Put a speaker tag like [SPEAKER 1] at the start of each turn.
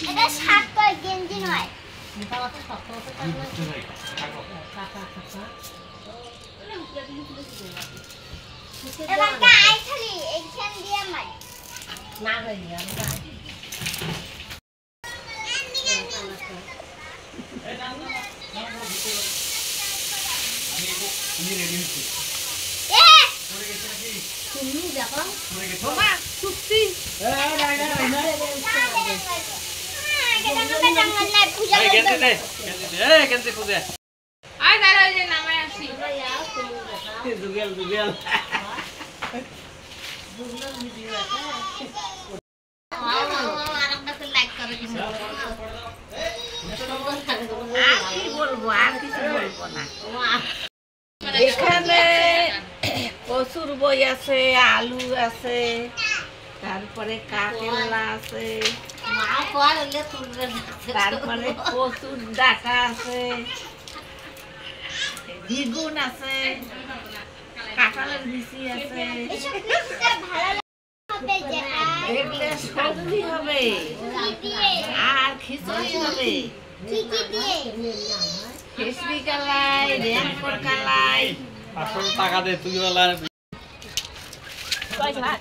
[SPEAKER 1] এটা শার্ট কয় গেঞ্জি নয় এবার গায় খালি এইখান দিয়ে মার না হইনি আমরা
[SPEAKER 2] তুমি রেডি হইছো পরে গেছে নাকি
[SPEAKER 1] তুমি দেখো
[SPEAKER 3] বাবা সুপ্তি
[SPEAKER 2] কেন পূজা
[SPEAKER 3] আয় দাঁড়া যে নামে আসি
[SPEAKER 2] দুগেল দুগেল
[SPEAKER 1] ভিডিও আছে আরেকটা করে লাইক করে দিন
[SPEAKER 3] কি বলবো আর কিছু বলবো না এখানে কচুর বই আছে আলু আছে তারপরে কাকেলা আছে
[SPEAKER 1] মা কল হলে তুলবে
[SPEAKER 3] তারপরে কচুর ডাকা আছে বেগুন আছে কাঁঠালের বিচি আছে
[SPEAKER 1] এসব কিছুটা ভালো হবে যেটা
[SPEAKER 3] এগুলো সবজি হবে
[SPEAKER 1] কি দিয়ে
[SPEAKER 3] আর খিচুড়ি হবে
[SPEAKER 1] কি দিয়ে
[SPEAKER 3] খেসরি কালাই রেনকোট কালাই
[SPEAKER 2] 500 টাকা দে তুই ওলা
[SPEAKER 3] কয় ভাত